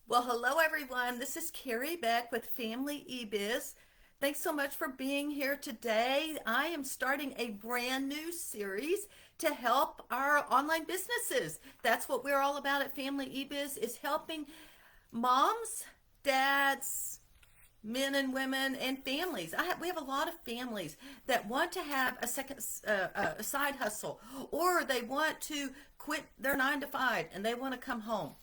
Well, hello everyone. This is Carrie Beck with Family eBiz. Thanks so much for being here today. I am starting a brand new series to help our online businesses. That's what we're all about at Family eBiz is helping moms, dads, men and women and families. We have a lot of families that want to have a second a side hustle, or they want to quit their 9 to 5 and they want to come home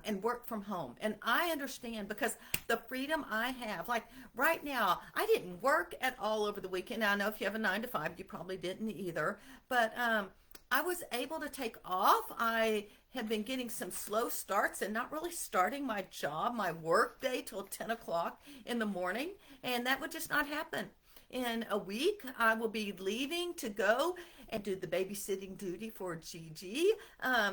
and work from home. And I understand because the freedom I have, like right now, I didn't work at all over the weekend. Now, I know if you have a 9 to 5, you probably didn't either, but I was able to take off. I have been getting some slow starts and not really starting my job, my work day till 10 o'clock in the morning. And that would just not happen. In a week, I will be leaving to go and do the babysitting duty for Gigi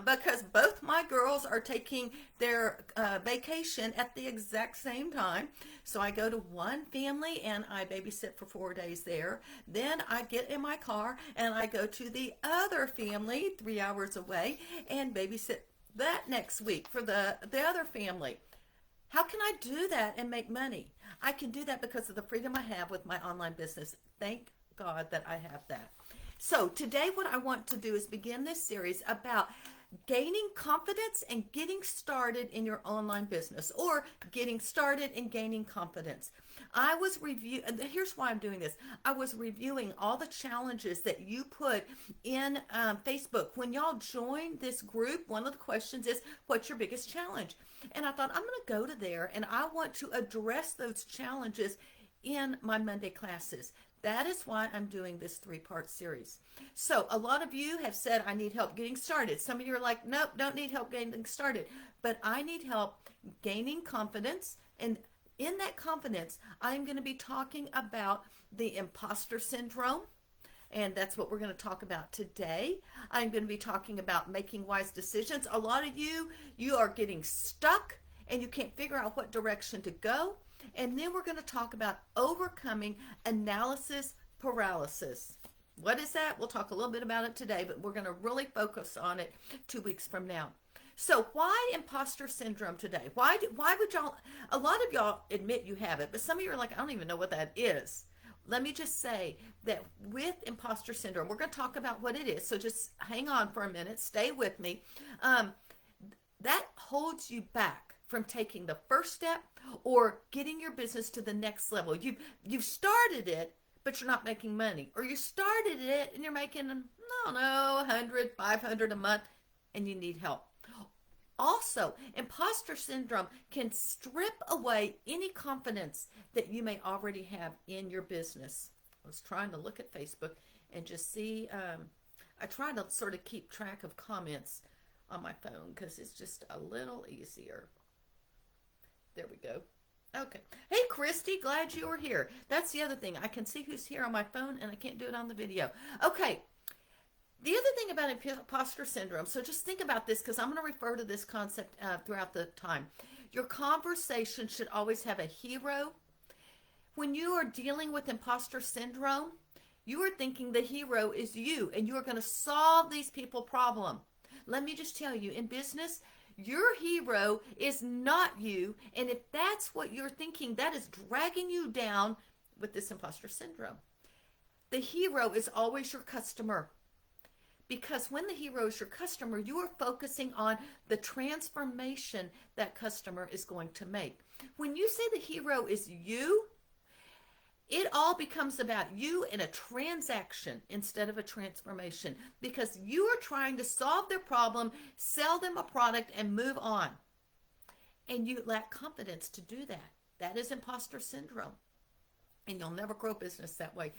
because both my girls are taking their vacation at the exact same time. So I go to one family and I babysit for 4 days there. Then I get in my car and I go to the other family 3 hours away and babysit that next week for the other family. How can I do that and make money? I can do that because of the freedom I have with my online business. Thank God that I have that. So, today, what I want to do is begin this series about gaining confidence and getting started in your online business, or getting started and gaining confidence. Here's why I'm doing this. I was reviewing all the challenges that you put in Facebook. When y'all join this group, one of the questions is, what's your biggest challenge? And I thought, I'm going to go to there and I want to address those challenges in my Monday classes. That is why I'm doing this 3-part series. So a lot of you have said, I need help getting started. Some of you are like, nope, don't need help getting started. But I need help gaining confidence. And in that confidence, I'm going to be talking about the imposter syndrome. And that's what we're going to talk about today. I'm going to be talking about making wise decisions. A lot of you are getting stuck and you can't figure out what direction to go. And then we're going to talk about overcoming analysis paralysis. What is that? We'll talk a little bit about it today, but we're going to really focus on it 2 weeks from now. So why imposter syndrome today? Why would y'all, a lot of y'all admit you have it, but some of you are like, I don't even know what that is. Let me just say that with imposter syndrome, we're going to talk about what it is. So just hang on for a minute. Stay with me. That holds you back from taking the first step or getting your business to the next level. You've started it, but you're not making money. Or you started it and you're making, I don't know, 100, 500 a month, and you need help. Also, imposter syndrome can strip away any confidence that you may already have in your business. I was trying to look at Facebook and just see, I try to sort of keep track of comments on my phone because it's just a little easier. There we go. Okay. Hey, Christy, glad you were here. That's the other thing. I can see who's here on my phone and I can't do it on the video. Okay. The other thing about imposter syndrome, so just think about this because I'm going to refer to this concept throughout the time. Your conversation should always have a hero. When you are dealing with imposter syndrome, you are thinking the hero is you and you are going to solve these people's problem. Let me just tell you, in business, your hero is not you. And if that's what you're thinking, that is dragging you down with this imposter syndrome. The hero is always your customer. Because when the hero is your customer, you are focusing on the transformation that customer is going to make. When you say the hero is you, it all becomes about you in a transaction instead of a transformation because you are trying to solve their problem, sell them a product, and move on. And you lack confidence to do that. That is imposter syndrome. And you'll never grow business that way.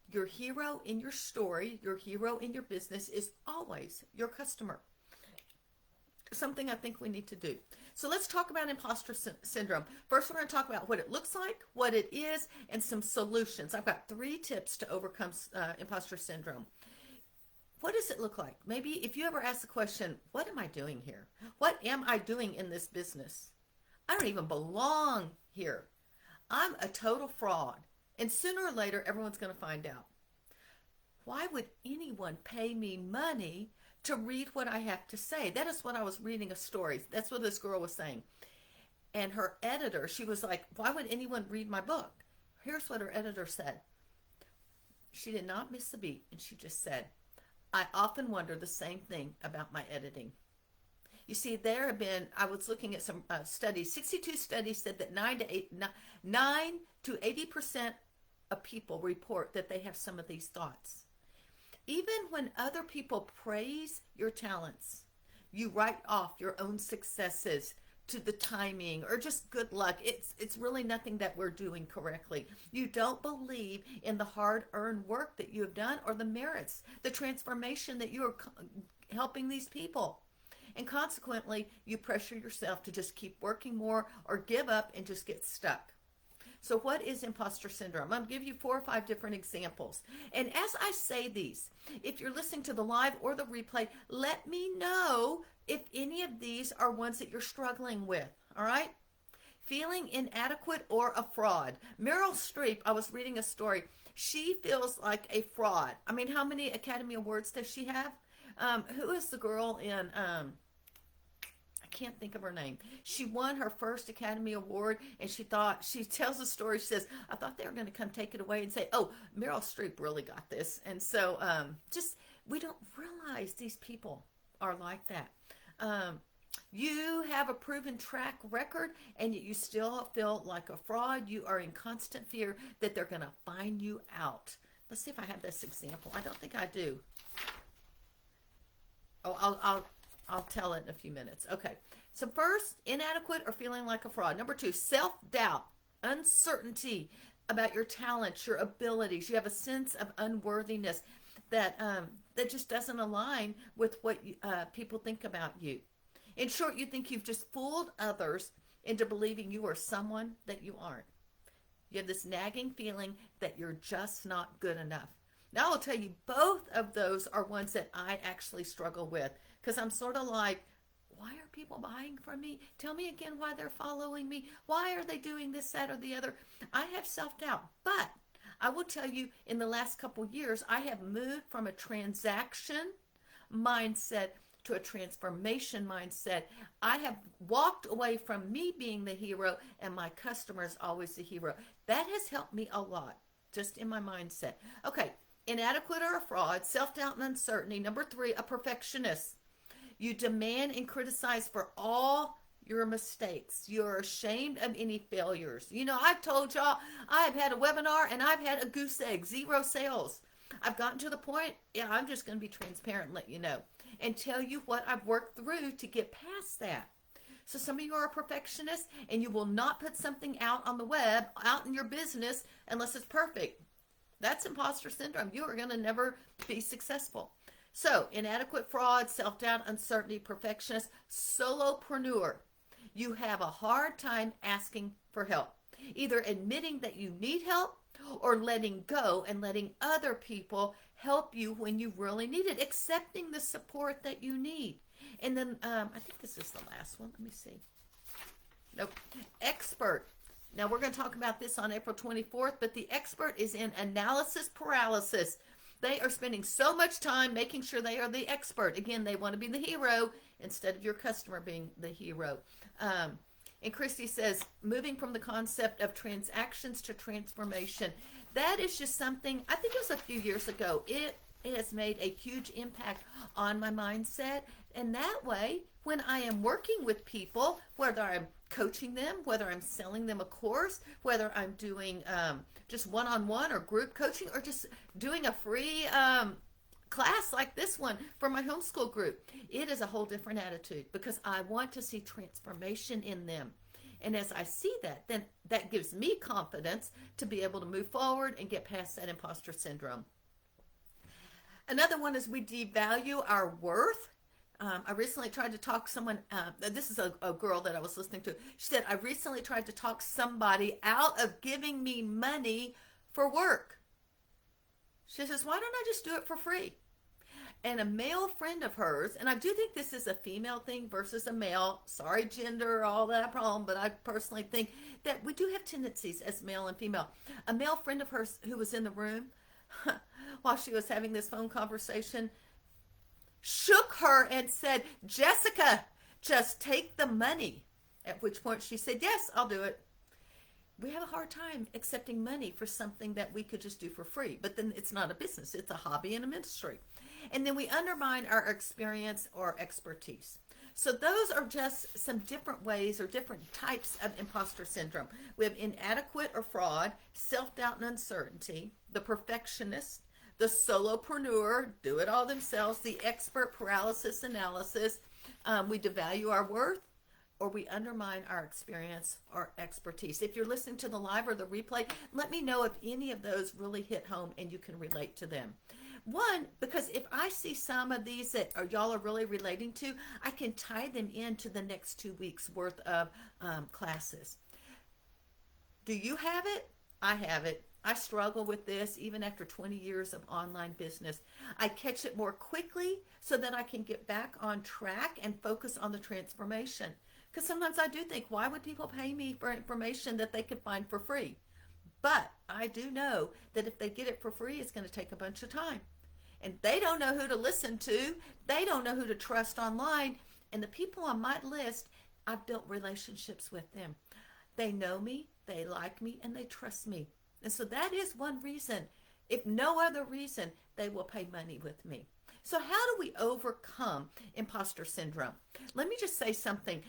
Your hero in your story, your hero in your business is always your customer. Something I think we need to do. So let's talk about imposter syndrome. First, we're going to talk about what it looks like, what it is, and some solutions. I've got 3 tips to overcome imposter syndrome. What does it look like? Maybe if you ever ask the question, what am I doing here? What am I doing in this business? I don't even belong here. I'm a total fraud. And sooner or later, everyone's going to find out. Why would anyone pay me money to read what I have to say? That is what I was reading a story. That's what this girl was saying. And her editor, she was like, why would anyone read my book? Here's what her editor said. She did not miss a beat. And she just said, I often wonder the same thing about my editing. You see, there have been, I was looking at some studies, 62 studies said that 9 to 80% of people report that they have some of these thoughts. Even when other people praise your talents, you write off your own successes to the timing or just good luck. It's really nothing that we're doing correctly. You don't believe in the hard-earned work that you have done or the merits, the transformation that you are helping these people. And consequently, you pressure yourself to just keep working more or give up and just get stuck. So what is imposter syndrome? I'm going to give you 4 or 5 different examples. And as I say these, if you're listening to the live or the replay, let me know if any of these are ones that you're struggling with. All right? Feeling inadequate or a fraud. Meryl Streep, I was reading a story. She feels like a fraud. I mean, how many Academy Awards does she have? Who is the girl in... I can't think of her name. She won her first Academy Award, and she tells a story. She says, I thought they were going to come take it away and say, oh, Meryl Streep really got this. And so we don't realize these people are like that. You have a proven track record, and yet you still feel like a fraud. You are in constant fear that they're going to find you out. Let's see if I have this example. I don't think I do. Oh, I'll tell it in a few minutes. Okay. So first, inadequate or feeling like a fraud. Number 2, self-doubt, uncertainty about your talents, your abilities. You have a sense of unworthiness that just doesn't align with what people think about you. In short, you think you've just fooled others into believing you are someone that you aren't. You have this nagging feeling that you're just not good enough. Now I'll tell you, both of those are ones that I actually struggle with. Because I'm sort of like, why are people buying from me? Tell me again why they're following me. Why are they doing this, that, or the other? I have self-doubt. But I will tell you, in the last couple years, I have moved from a transaction mindset to a transformation mindset. I have walked away from me being the hero and my customer is always the hero. That has helped me a lot, just in my mindset. Okay, inadequate or a fraud, self-doubt and uncertainty. Number 3, a perfectionist. You demand and criticize for all your mistakes. You're ashamed of any failures. You know, I've told y'all, I've had a webinar and I've had a goose egg, 0 sales. I've gotten to the point, I'm just going to be transparent and let you know and tell you what I've worked through to get past that. So some of you are a perfectionist and you will not put something out on the web, out in your business, unless it's perfect. That's imposter syndrome. You are going to never be successful. So, inadequate, fraud, self-doubt, uncertainty, perfectionist, solopreneur. You have a hard time asking for help. Either admitting that you need help or letting go and letting other people help you when you really need it. Accepting the support that you need. And then, I think this is the last one. Let me see. Nope. Expert. Now, we're going to talk about this on April 24th, but the expert is in analysis paralysis. They are spending so much time making sure they are the expert. Again, they want to be the hero instead of your customer being the hero. And Christy says, moving from the concept of transactions to transformation. That is just something, I think it was a few years ago. It has made a huge impact on my mindset. And that way, when I am working with people, whether I'm coaching them, whether I'm selling them a course, whether I'm doing just one-on-one or group coaching, or just doing a free class like this one for my homeschool group, it is a whole different attitude because I want to see transformation in them. And as I see that, then that gives me confidence to be able to move forward and get past that imposter syndrome. Another one is we devalue our worth. I recently tried to talk someone, this is a girl that I was listening to. She said, I recently tried to talk somebody out of giving me money for work. She says, why don't I just do it for free? And a male friend of hers, and I do think this is a female thing versus a male, sorry gender, all that problem, but I personally think that we do have tendencies as male and female. A male friend of hers who was in the room while she was having this phone conversation shook her and said, Jessica, just take the money. At which point she said, yes, I'll do it. We have a hard time accepting money for something that we could just do for free. But then it's not a business, it's a hobby and a ministry. And then we undermine our experience or expertise. So those are just some different ways or different types of imposter syndrome. We have inadequate or fraud, self-doubt and uncertainty, the perfectionist, the solopreneur, do it all themselves, the expert, paralysis analysis. We devalue our worth, or we undermine our experience or expertise. If you're listening to the live or the replay, let me know if any of those really hit home and you can relate to them. One, because if I see some of these that y'all are really relating to, I can tie them into the next 2 weeks worth of classes. Do you have it? I have it. I struggle with this even after 20 years of online business. I catch it more quickly so that I can get back on track and focus on the transformation. Because sometimes I do think, why would people pay me for information that they could find for free? But I do know that if they get it for free, it's going to take a bunch of time. And they don't know who to listen to. They don't know who to trust online. And the people on my list, I've built relationships with them. They know me, they like me, and they trust me. And so that is one reason, if no other reason, they will pay money with me. So how do we overcome imposter syndrome? Let me just say something.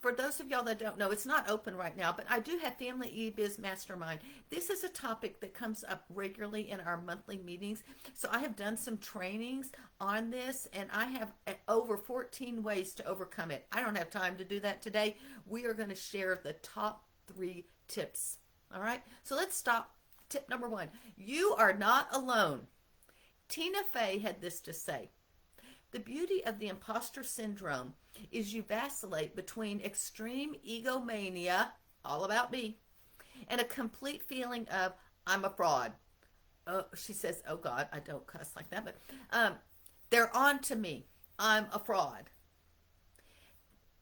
For those of y'all that don't know, it's not open right now, but I do have Family eBiz Mastermind. This is a topic that comes up regularly in our monthly meetings. So I have done some trainings on this, and I have over 14 ways to overcome it. I don't have time to do that today. We are going to share the top 3 tips. All right, so let's stop. Tip number 1, you are not alone. Tina Fey had this to say: the beauty of the imposter syndrome is you vacillate between extreme egomania, all about me, and a complete feeling of, I'm a fraud. Oh, she says, oh God, I don't cuss like that, but they're on to me. I'm a fraud.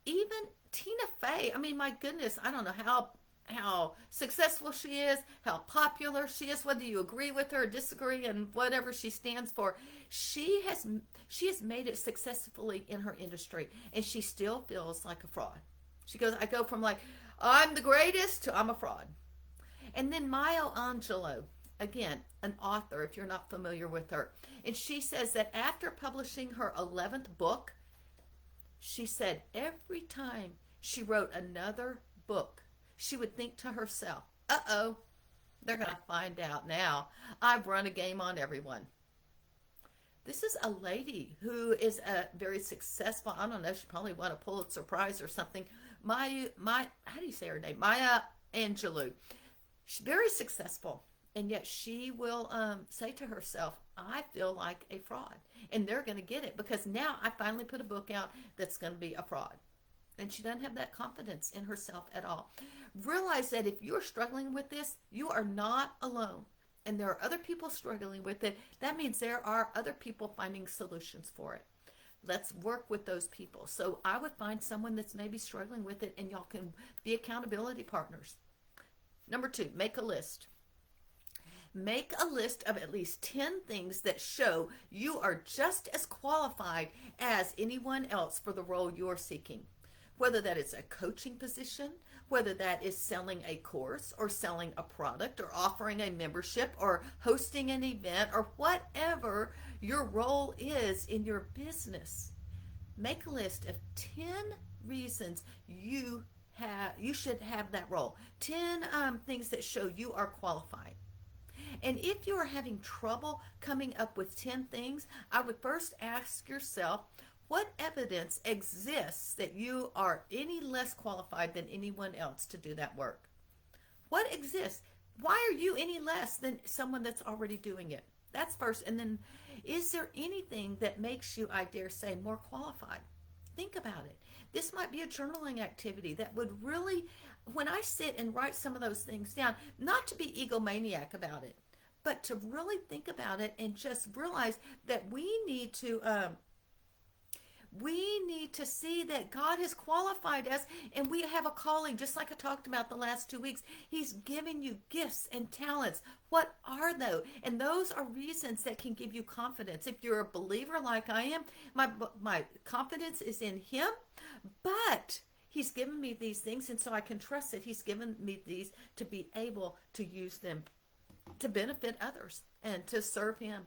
Even Tina Fey, I mean, my goodness, I don't know how successful she is, how popular she is, whether you agree with her or disagree and whatever she stands for, she has made it successfully in her industry, and she still feels like a fraud. She goes, I go from like, I'm the greatest to I'm a fraud. And then Maya Angelou, again, an author, if you're not familiar with her, and she says that after publishing her 11th book, she said every time she wrote another book, she would think to herself, uh-oh, they're going to find out now. I've run a game on everyone. This is a lady who is a very successful, I don't know, she probably won a Pulitzer Prize or something. How do you say her name? Maya Angelou. She's very successful, and yet she will say to herself, I feel like a fraud. And they're going to get it because now I finally put a book out that's going to be a fraud. And she doesn't have that confidence in herself at all. Realize that if you're struggling with this, you are not alone. And there are other people struggling with it. That means there are other people finding solutions for it. Let's work with those people. So I would find someone that's maybe struggling with it, and y'all can be accountability partners. Number 2, make a list. Make a list of at least 10 things that show you are just as qualified as anyone else for the role you're seeking. Whether that is a coaching position, whether that is selling a course or selling a product or offering a membership or hosting an event or whatever your role is in your business. Make a list of 10 reasons you should have that role. 10 things that show you are qualified. And if you are having trouble coming up with 10 things, I would first ask yourself, what evidence exists that you are any less qualified than anyone else to do that work? What exists? Why are you any less than someone that's already doing it? That's first. And then, is there anything that makes you, I dare say, more qualified? Think about it. This might be a journaling activity that would really, when I sit and write some of those things down, not to be egomaniac about it, but to really think about it and just realize that we need to see that God has qualified us, and we have a calling, just like I talked about the last 2 weeks. He's given you gifts and talents. What are those? And those are reasons that can give you confidence. If you're a believer like I am, my confidence is in Him, but He's given me these things, and so I can trust that He's given me these to be able to use them to benefit others and to serve Him.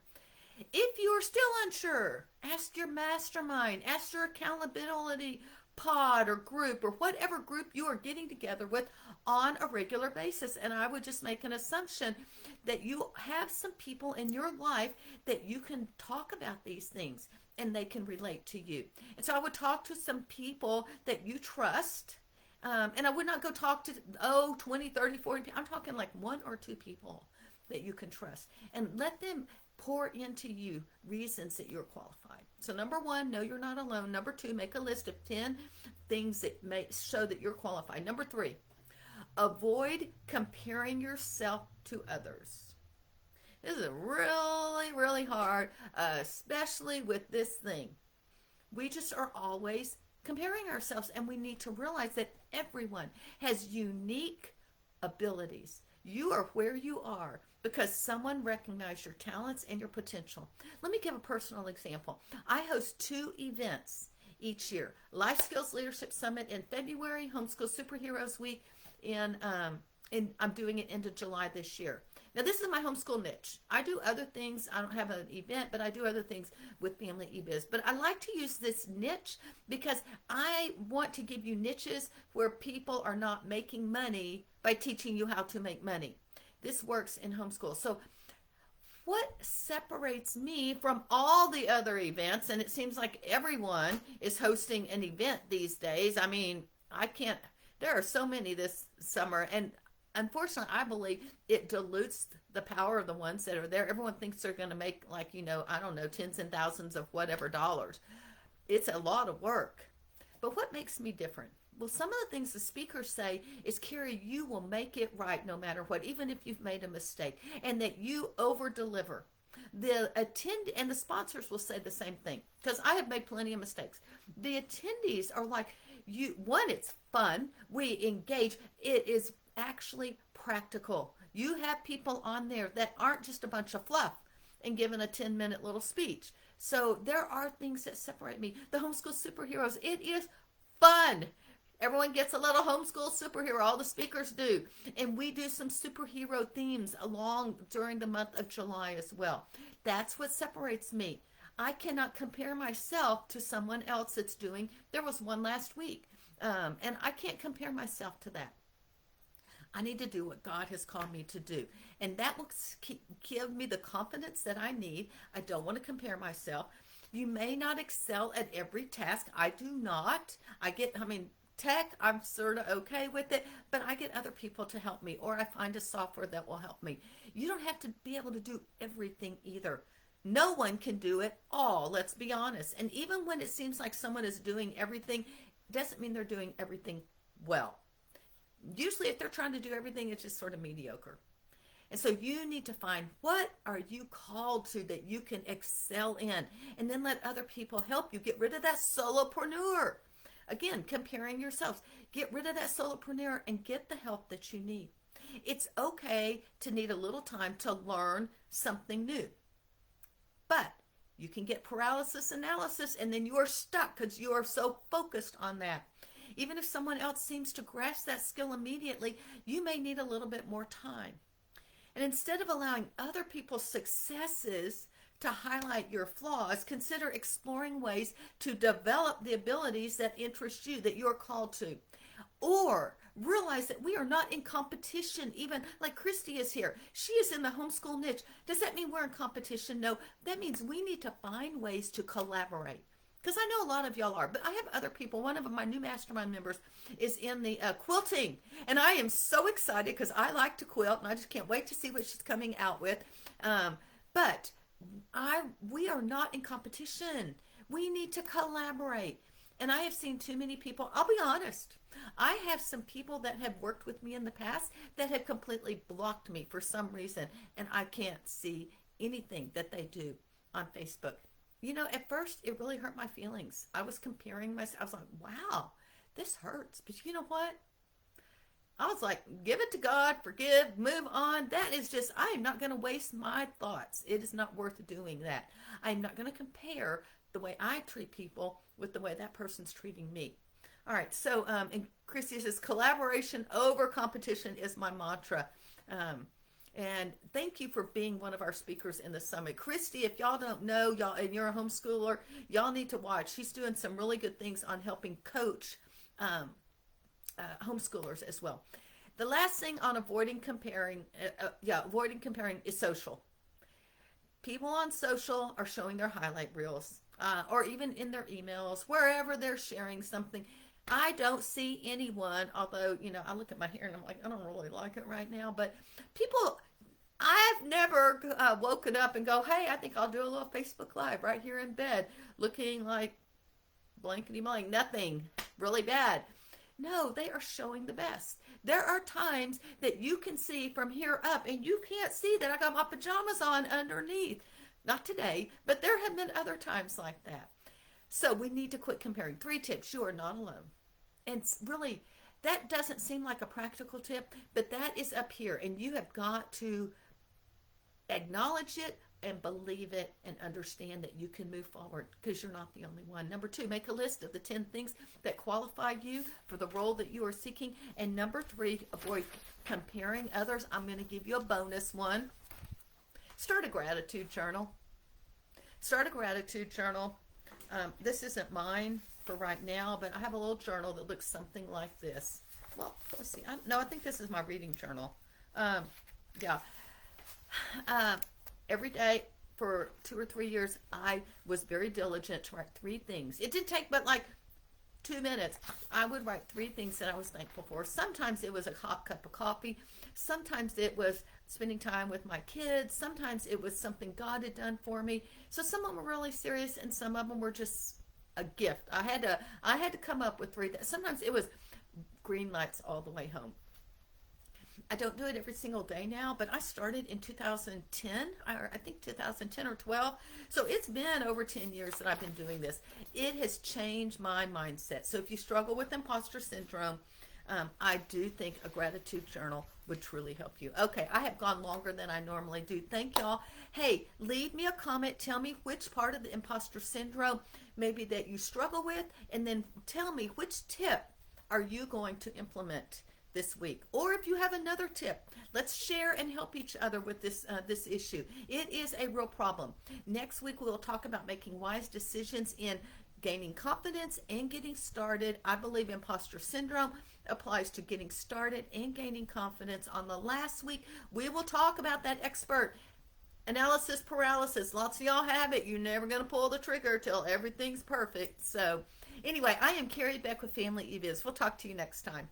If you're still unsure, ask your mastermind, ask your accountability pod or group or whatever group you are getting together with on a regular basis. And I would just make an assumption that you have some people in your life that you can talk about these things and they can relate to you. And so I would talk to some people that you trust. And I would not go talk to, 20, 30, 40 people. I'm talking like one or two people that you can trust and let them pour into you reasons that you're qualified. So number one, know you're not alone. Number two, make a list of 10 things that may show that you're qualified. Number three, avoid comparing yourself to others. This is really, really hard, especially with this thing. We just are always comparing ourselves, and we need to realize that everyone has unique abilities. You are where you are because someone recognized your talents and your potential. Let me give a personal example. I host 2 events each year. Life Skills Leadership Summit in February, Homeschool Superheroes Week in I'm doing it into July this year. Now, this is my homeschool niche. I do other things. I don't have an event, but I do other things with Family eBiz. But I like to use this niche because I want to give you niches where people are not making money by teaching you how to make money. This works in homeschool. So what separates me from all the other events, and it seems like everyone is hosting an event these days. I mean, there are so many this summer, and unfortunately, I believe it dilutes the power of the ones that are there. Everyone thinks they're going to make I don't know, tens and thousands of whatever dollars. It's a lot of work. But what makes me different? Well, some of the things the speakers say is, Carrie, you will make it right no matter what, even if you've made a mistake, and that you over-deliver. And the sponsors will say the same thing, because I have made plenty of mistakes. The attendees are like, it's fun, we engage, it is actually practical. You have people on there that aren't just a bunch of fluff and giving a 10-minute little speech. So there are things that separate me. The Homeschool Superheroes, it is fun. Everyone gets a little homeschool superhero. All the speakers do. And we do some superhero themes along during the month of July as well. That's what separates me. I cannot compare myself to someone else that's doing. There was one last week. And I can't compare myself to that. I need to do what God has called me to do. And that will give me the confidence that I need. I don't want to compare myself. You may not excel at every task. I do not. Tech, I'm sort of okay with it, but I get other people to help me, or I find a software that will help me. You don't have to be able to do everything either. No one can do it all, let's be honest. And even when it seems like someone is doing everything, doesn't mean they're doing everything well. Usually if they're trying to do everything, it's just sort of mediocre. And so you need to find, what are you called to that you can excel in? And then let other people help you. Get rid of that solopreneur. Again, comparing yourselves. Get rid of that solopreneur and get the help that you need. It's okay to need a little time to learn something new. But you can get paralysis analysis, and then you are stuck because you are so focused on that. Even if someone else seems to grasp that skill immediately, you may need a little bit more time. And instead of allowing other people's successes to highlight your flaws, consider exploring ways to develop the abilities that interest you, that you're called to. Or realize that we are not in competition, even like Christy is here. She is in the homeschool niche. Does that mean we're in competition? No, that means we need to find ways to collaborate. Because I know a lot of y'all are, but I have other people. One of my new mastermind members is in the quilting. And I am so excited because I like to quilt, and I just can't wait to see what she's coming out with. But we are not in competition. We need to collaborate. And I have seen too many people, I'll be honest, I have some people that have worked with me in the past that have completely blocked me for some reason, and I can't see anything that they do on Facebook. At first, it really hurt my feelings. I was comparing myself. I was like, wow, this hurts. But you know what? I was like, give it to God, forgive, move on. That is just, I am not going to waste my thoughts. It is not worth doing that. I am not going to compare the way I treat people with the way that person's treating me. All right. So, and Christy says collaboration over competition is my mantra. Um, and thank you for being one of our speakers in the summit. Christy, if y'all don't know, y'all, and you're a homeschooler, y'all need to watch. She's doing some really good things on helping coach um, homeschoolers as well. The last thing on avoiding comparing is social. People on social are showing their highlight reels, or even in their emails, wherever they're sharing something. I don't see anyone, although, I look at my hair and I'm like, I don't really like it right now, but people, I've never woken up and go, hey, I think I'll do a little Facebook Live right here in bed, looking like blankety blank, nothing really bad. No, they are showing the best. There are times that you can see from here up and you can't see that I got my pajamas on underneath. Not today, but there have been other times like that. So we need to quit comparing. 3 tips. You are not alone. And really, that doesn't seem like a practical tip, but that is up here. And you have got to acknowledge it and believe it and understand that you can move forward because you're not the only one. Number 2, make a list of the 10 things that qualify you for the role that you are seeking. And number 3, avoid comparing others. I'm going to give you a bonus one. Start a gratitude journal. Start a gratitude journal. This isn't mine for right now, but I have a little journal that looks something like this. Well, let's see. I think this is my reading journal. Yeah. Every day for 2 or 3 years, I was very diligent to write 3 things. It did take but like 2 minutes. I would write 3 things that I was thankful for. Sometimes it was a hot cup of coffee. Sometimes it was spending time with my kids. Sometimes it was something God had done for me. So some of them were really serious, and some of them were just a gift. I had to come up with 3. Sometimes it was green lights all the way home. I don't do it every single day now, but I started in 2010, I think 2010 or 12. So it's been over 10 years that I've been doing this. It has changed my mindset. So if you struggle with imposter syndrome, I do think a gratitude journal would truly help you. Okay, I have gone longer than I normally do. Thank y'all. Hey, leave me a comment. Tell me which part of the imposter syndrome maybe that you struggle with, and then tell me which tip are you going to implement this week. Or if you have another tip, let's share and help each other with this issue. It is a real problem. Next week we'll talk about making wise decisions in gaining confidence and getting started. I believe imposter syndrome applies to getting started and gaining confidence. On the last week, we will talk about that expert analysis paralysis. Lots of y'all have it. You're never going to pull the trigger till everything's perfect. So anyway, I am Carrie Beck with Family eViz. We'll talk to you next time.